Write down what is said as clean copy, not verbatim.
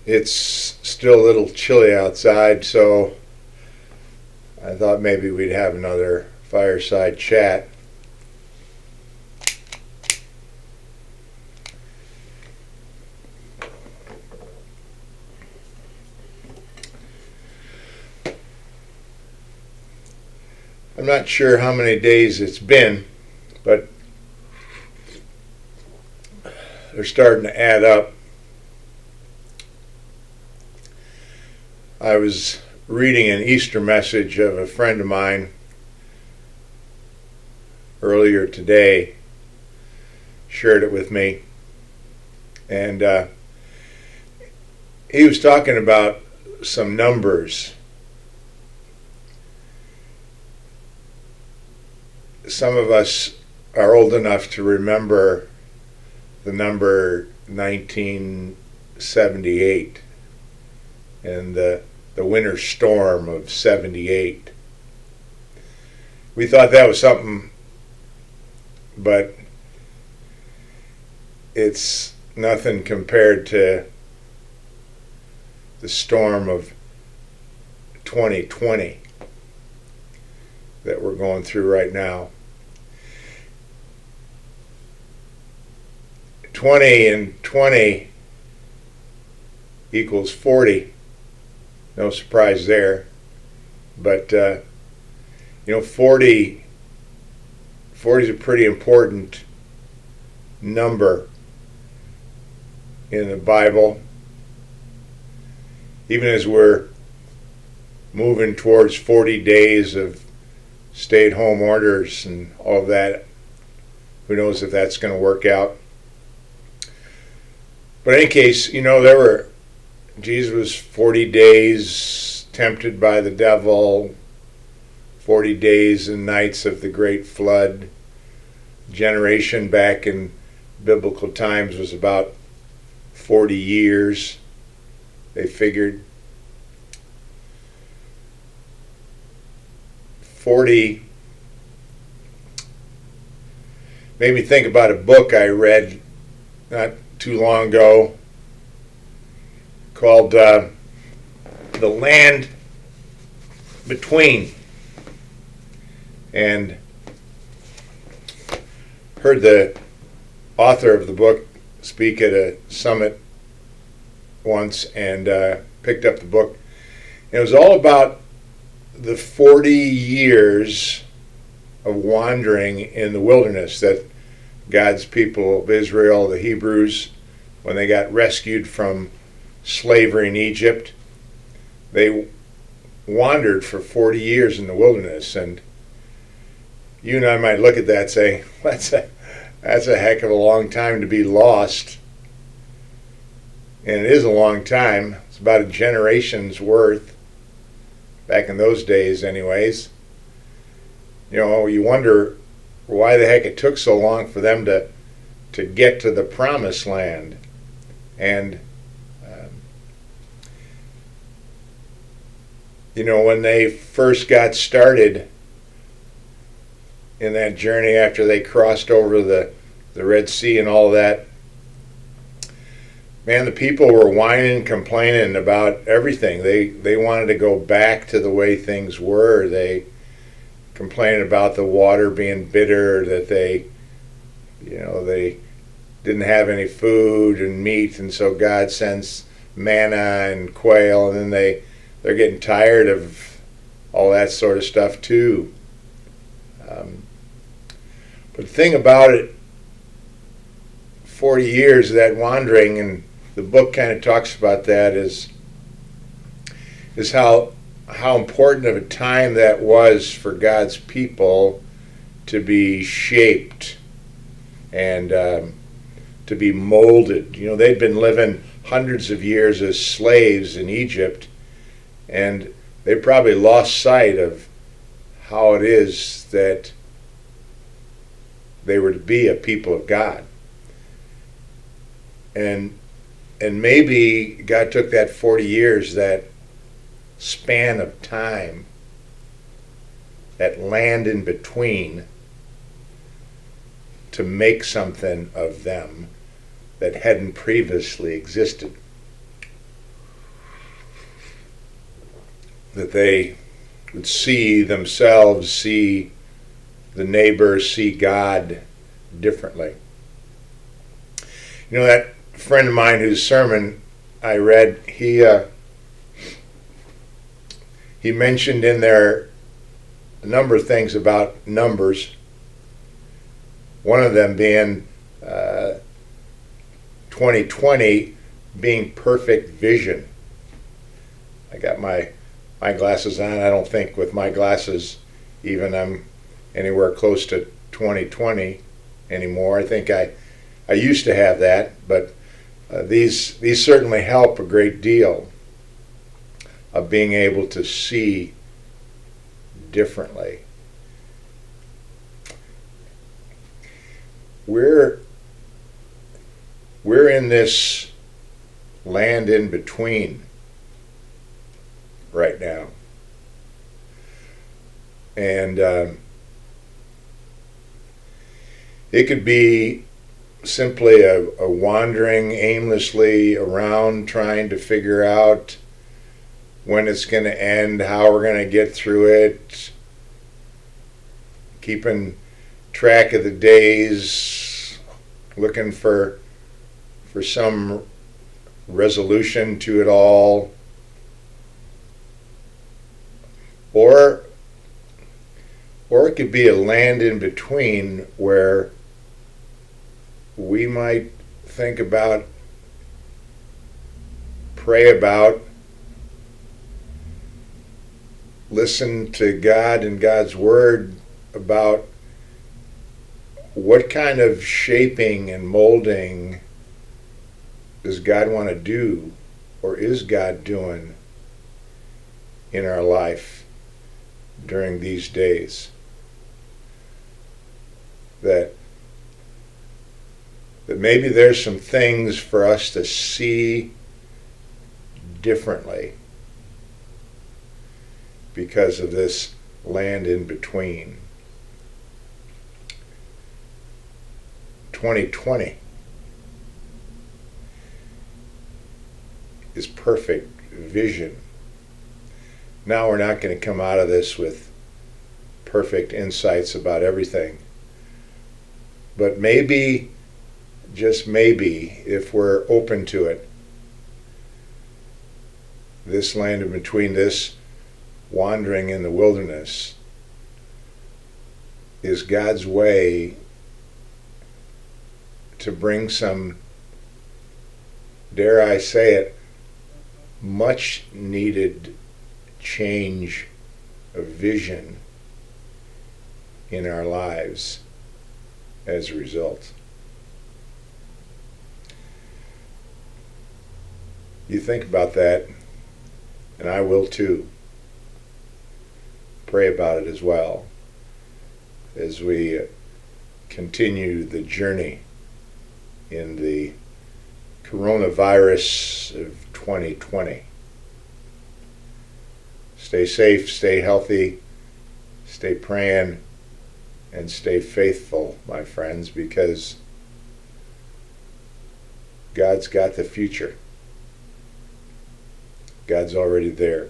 It's still a little chilly outside, so I thought maybe we'd have another fireside chat. I'm not sure how many days it's been, but they're starting to add up. I was reading an Easter message of a friend of mine earlier today, shared it with me, and he was talking about some numbers. Some of us are old enough to remember the number 1978 and the winter storm of 78. We thought that was something, but it's nothing compared to the storm of 2020 that we're going through right now. 20 and 20 equals 40. No surprise there. But, 40 is a pretty important number in the Bible. Even as we're moving towards 40 days of stay-at-home orders and all of that, who knows if that's going to work out. But in any case, Jesus was 40 days tempted by the devil, 40 days and nights of the great flood. Generation back in biblical times was about 40 years, they figured. 40 made me think about a book I read not too long ago called The Land Between, and heard the author of the book speak at a summit once, and picked up the book. It was all about the 40 years of wandering in the wilderness that God's people of Israel, the Hebrews, when they got rescued from slavery in Egypt, they wandered for 40 years in the wilderness. And you and I might look at that and say, that's a heck of a long time to be lost. And it is a long time. It's about a generation's worth, back in those days anyways. You wonder why the heck it took so long for them to get to the promised land. And when they first got started in that journey after they crossed over the Red Sea and all that, man, the people were whining, complaining about everything. They wanted to go back to the way things were. They complained about the water being bitter, that they didn't have any food and meat, and so God sends manna and quail, and then they're getting tired of all that sort of stuff too. But the thing about it, 40 years of that wandering, and the book kind of talks about that, is how important of a time that was for God's people to be shaped and to be molded. They'd been living hundreds of years as slaves in Egypt, and they probably lost sight of how it is that they were to be a people of God. And maybe God took that 40 years, that span of time, that land in between, to make something of them that hadn't previously existed. that they would see themselves, see the neighbor, see God differently. You know, that friend of mine whose sermon I read, he mentioned in there a number of things about numbers. One of them being 2020 being perfect vision. I got my glasses on. I don't think with my glasses even I'm anywhere close to 2020 anymore. I think I used to have that, but these certainly help a great deal of being able to see differently. We're in this land in between right now. And it could be simply a wandering aimlessly around trying to figure out when it's going to end, how we're going to get through it, keeping track of the days, looking for some resolution to it all. Or it could be a land in between where we might think about, pray about, listen to God and God's Word about what kind of shaping and molding does God want to do, or is God doing in our life during these days. That maybe there's some things for us to see differently because of this land in between. 2020 is perfect vision. Now we're not going to come out of this with perfect insights about everything. But maybe, just maybe, if we're open to it, this land in between, this wandering in the wilderness, is God's way to bring some, dare I say it, much needed change of vision in our lives as a result. You think about that, and I will too. Pray about it as well as we continue the journey in the coronavirus of 2020. Stay safe, stay healthy, stay praying, and stay faithful, my friends, because God's got the future. God's already there.